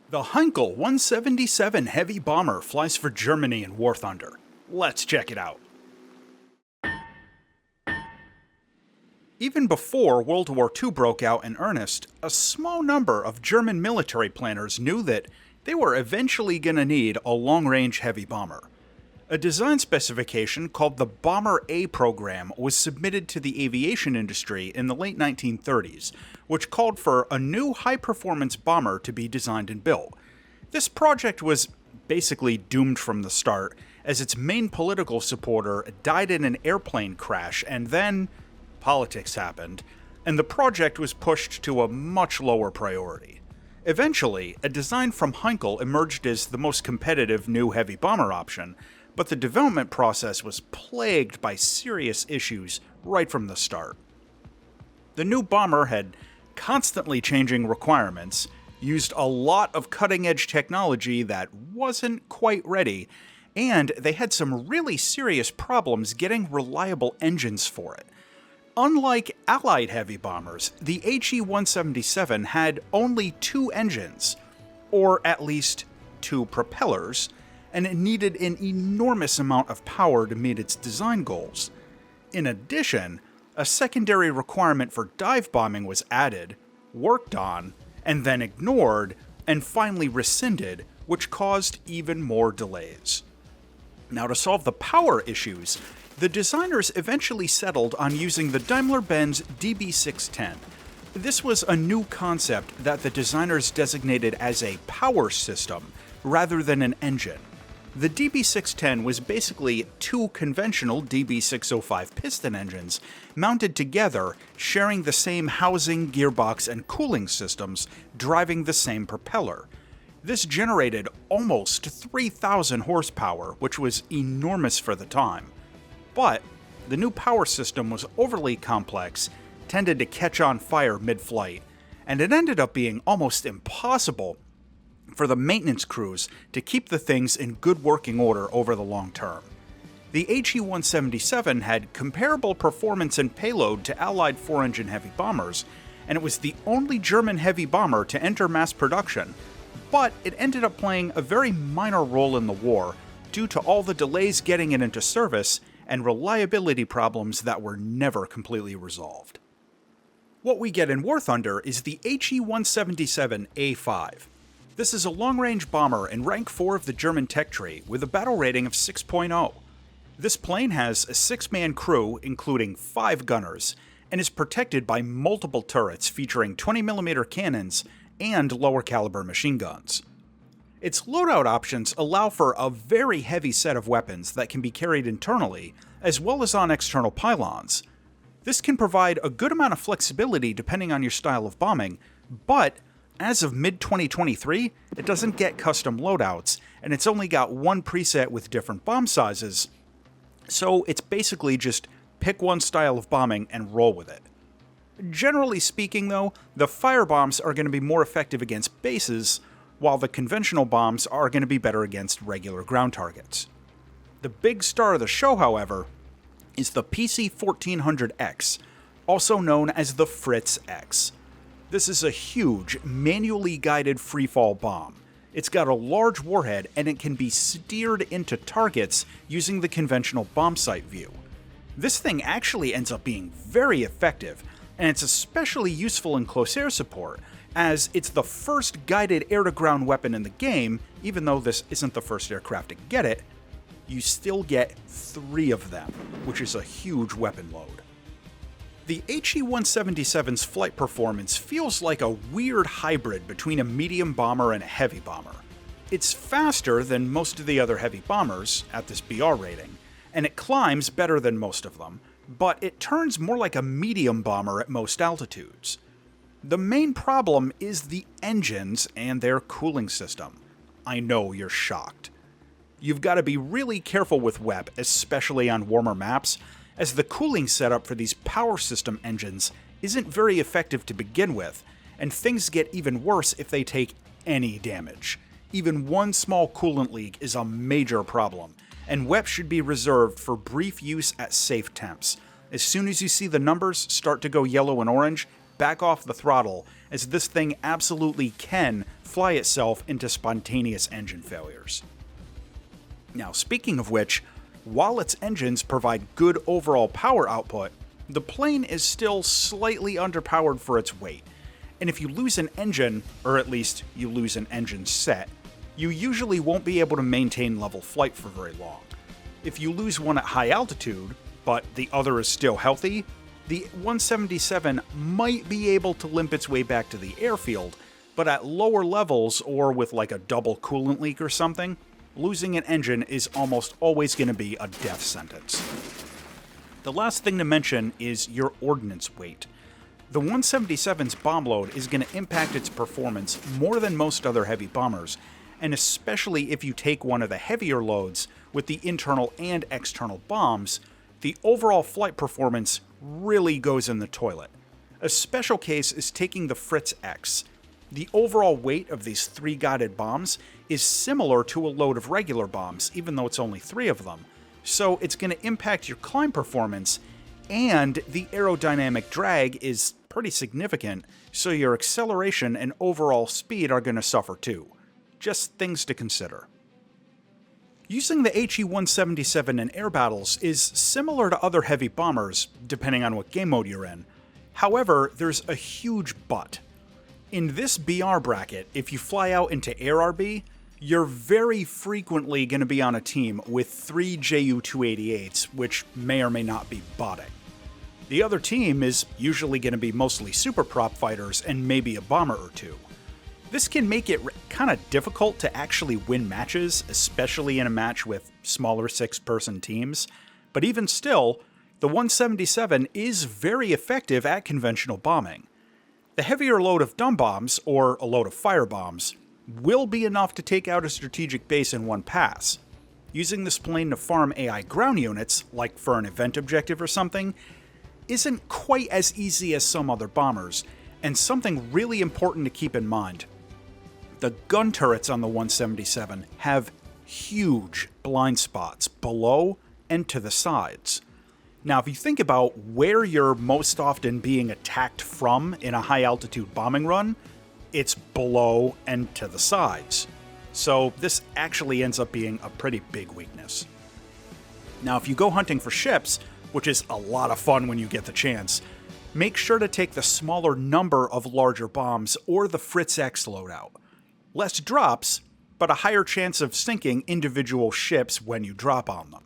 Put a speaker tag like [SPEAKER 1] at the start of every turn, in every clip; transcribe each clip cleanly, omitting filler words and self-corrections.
[SPEAKER 1] The Heinkel 177 heavy bomber flies for Germany in War Thunder. Let's check it out. Even before World War II broke out in earnest, a small number of German military planners knew that they were eventually going to need a long-range heavy bomber. A design specification called the Bomber A program was submitted to the aviation industry in the late 1930s, which called for a new high-performance bomber to be designed and built. This project was basically doomed from the start, as its main political supporter died in an airplane crash, and then politics happened, and the project was pushed to a much lower priority. Eventually, a design from Heinkel emerged as the most competitive new heavy bomber option, but the development process was plagued by serious issues right from the start. The new bomber had constantly changing requirements, used a lot of cutting-edge technology that wasn't quite ready, and they had some really serious problems getting reliable engines for it. Unlike Allied heavy bombers, the He-177 had only 2 engines, or at least 2 propellers, and it needed an enormous amount of power to meet its design goals. In addition, a secondary requirement for dive bombing was added, worked on, and then ignored, and finally rescinded, which caused even more delays. Now, to solve the power issues, the designers eventually settled on using the Daimler-Benz DB610. This was a new concept that the designers designated as a power system rather than an engine. The DB610 was basically 2 conventional DB605 piston engines mounted together, sharing the same housing, gearbox, and cooling systems, driving the same propeller. This generated almost 3,000 horsepower, which was enormous for the time. But the new power system was overly complex, tended to catch on fire mid-flight, and it ended up being almost impossible for the maintenance crews to keep the things in good working order over the long term. The He-177 had comparable performance and payload to Allied 4-engine heavy bombers, and it was the only German heavy bomber to enter mass production, but it ended up playing a very minor role in the war due to all the delays getting it into service and reliability problems that were never completely resolved. What we get in War Thunder is the He-177A5. This is a long-range bomber in rank 4 of the German tech tree with a battle rating of 6.0. This plane has a 6-man crew, including 5 gunners, and is protected by multiple turrets featuring 20mm cannons and lower-caliber machine guns. Its loadout options allow for a very heavy set of weapons that can be carried internally, as well as on external pylons. This can provide a good amount of flexibility depending on your style of bombing, but as of mid-2023, it doesn't get custom loadouts, and it's only got 1 preset with different bomb sizes, so it's basically just pick one style of bombing and roll with it. Generally speaking though, the firebombs are going to be more effective against bases, while the conventional bombs are going to be better against regular ground targets. The big star of the show, however, is the PC-1400X, also known as the Fritz-X. This is a huge, manually guided freefall bomb. It's got a large warhead and it can be steered into targets using the conventional bomb sight view. This thing actually ends up being very effective, and it's especially useful in close air support, as it's the first guided air-to-ground weapon in the game. Even though this isn't the first aircraft to get it, you still get 3 of them, which is a huge weapon load. The He-177's flight performance feels like a weird hybrid between a medium bomber and a heavy bomber. It's faster than most of the other heavy bombers, at this BR rating, and it climbs better than most of them, but it turns more like a medium bomber at most altitudes. The main problem is the engines and their cooling system. I know you're shocked. You've got to be really careful with WEP, especially on warmer maps, as the cooling setup for these power system engines isn't very effective to begin with, and things get even worse if they take any damage. Even one small coolant leak is a major problem, and WEP should be reserved for brief use at safe temps. As soon as you see the numbers start to go yellow and orange, back off the throttle, as this thing absolutely can fly itself into spontaneous engine failures. Now, speaking of which, while its engines provide good overall power output, the plane is still slightly underpowered for its weight. And if you lose an engine, or at least you lose an engine set, you usually won't be able to maintain level flight for very long. If you lose one at high altitude, but the other is still healthy, the 177 might be able to limp its way back to the airfield, but at lower levels or with like a double coolant leak or something, losing an engine is almost always going to be a death sentence. The last thing to mention is your ordnance weight. The 177's bomb load is going to impact its performance more than most other heavy bombers, and especially if you take one of the heavier loads with the internal and external bombs, the overall flight performance really goes in the toilet. A special case is taking the Fritz-X. The overall weight of these 3 guided bombs is similar to a load of regular bombs, even though it's only 3 of them, so it's going to impact your climb performance, and the aerodynamic drag is pretty significant, so your acceleration and overall speed are going to suffer too. Just things to consider. Using the He-177 in air battles is similar to other heavy bombers, depending on what game mode you're in. However, there's a huge but. In this BR bracket, if you fly out into Air RB, you're very frequently going to be on a team with 3 Ju-288s, which may or may not be botting. The other team is usually going to be mostly super prop fighters and maybe a bomber or two. This can make it kind of difficult to actually win matches, especially in a match with smaller 6-person teams, but even still, the 177 is very effective at conventional bombing. The heavier load of dumb bombs, or a load of fire bombs, will be enough to take out a strategic base in one pass. Using this plane to farm AI ground units, like for an event objective or something, isn't quite as easy as some other bombers, and something really important to keep in mind. The gun turrets on the 177 have huge blind spots below and to the sides. Now, if you think about where you're most often being attacked from in a high-altitude bombing run, it's below and to the sides. So this actually ends up being a pretty big weakness. Now, if you go hunting for ships, which is a lot of fun when you get the chance, make sure to take the smaller number of larger bombs or the Fritz-X loadout. Less drops, but a higher chance of sinking individual ships when you drop on them.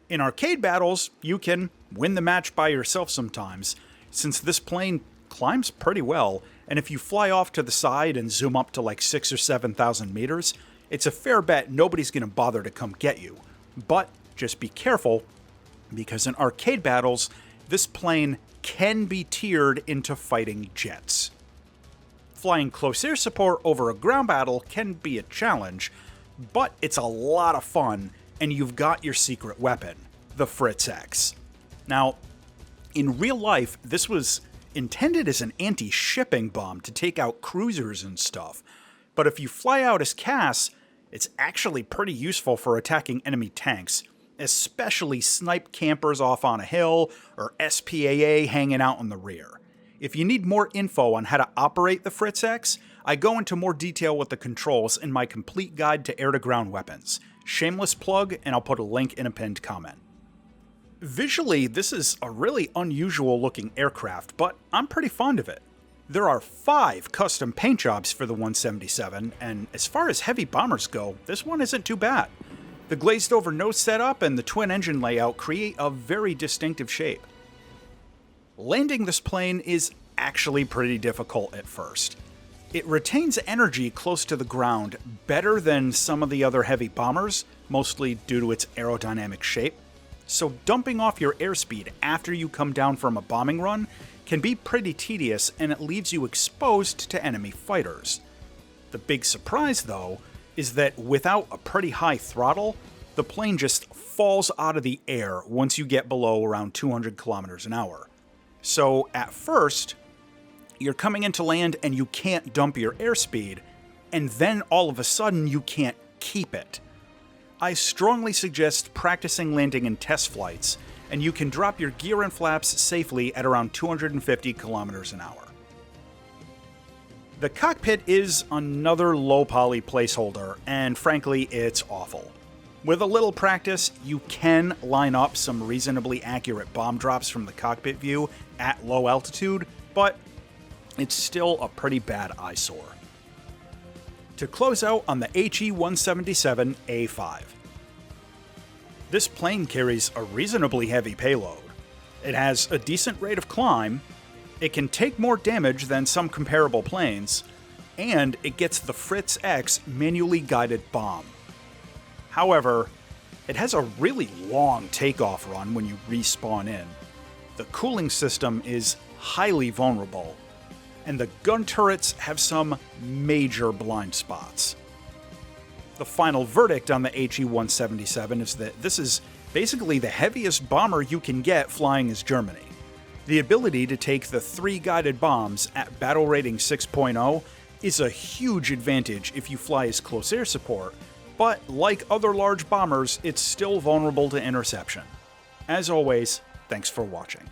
[SPEAKER 1] In arcade battles, you can win the match by yourself sometimes, since this plane climbs pretty well, and if you fly off to the side and zoom up to like 6,000 or 7,000 meters, it's a fair bet nobody's going to bother to come get you. But just be careful, because in arcade battles, this plane can be tiered into fighting jets. Flying close air support over a ground battle can be a challenge, but it's a lot of fun, and you've got your secret weapon, the Fritz-X. Now, in real life, this was intended as an anti-shipping bomb to take out cruisers and stuff, but if you fly out as Cass, it's actually pretty useful for attacking enemy tanks, especially snipe campers off on a hill or SPAA hanging out in the rear. If you need more info on how to operate the Fritz-X, I go into more detail with the controls in my complete guide to air-to-ground weapons. Shameless plug, and I'll put a link in a pinned comment. Visually, this is a really unusual looking aircraft, but I'm pretty fond of it. There are 5 custom paint jobs for the 177, and as far as heavy bombers go, this one isn't too bad. The glazed over nose setup and the twin engine layout create a very distinctive shape. Landing this plane is actually pretty difficult at first. It retains energy close to the ground better than some of the other heavy bombers, mostly due to its aerodynamic shape, so dumping off your airspeed after you come down from a bombing run can be pretty tedious, and it leaves you exposed to enemy fighters. The big surprise, though, is that without a pretty high throttle, the plane just falls out of the air once you get below around 200 kilometers an hour. So at first, you're coming into land and you can't dump your airspeed, and then all of a sudden you can't keep it. I strongly suggest practicing landing in test flights, and you can drop your gear and flaps safely at around 250 kilometers an hour. The cockpit is another low-poly placeholder, and frankly, it's awful. With a little practice, you can line up some reasonably accurate bomb drops from the cockpit view at low altitude, but it's still a pretty bad eyesore. To close out on the He-177A5. This plane carries a reasonably heavy payload. It has a decent rate of climb, it can take more damage than some comparable planes, and it gets the Fritz-X manually guided bomb. However, it has a really long takeoff run when you respawn in. The cooling system is highly vulnerable, and the gun turrets have some major blind spots. The final verdict on the He-177 is that this is basically the heaviest bomber you can get flying as Germany. The ability to take the 3 guided bombs at battle rating 6.0 is a huge advantage if you fly as close air support, but like other large bombers, it's still vulnerable to interception. As always, thanks for watching.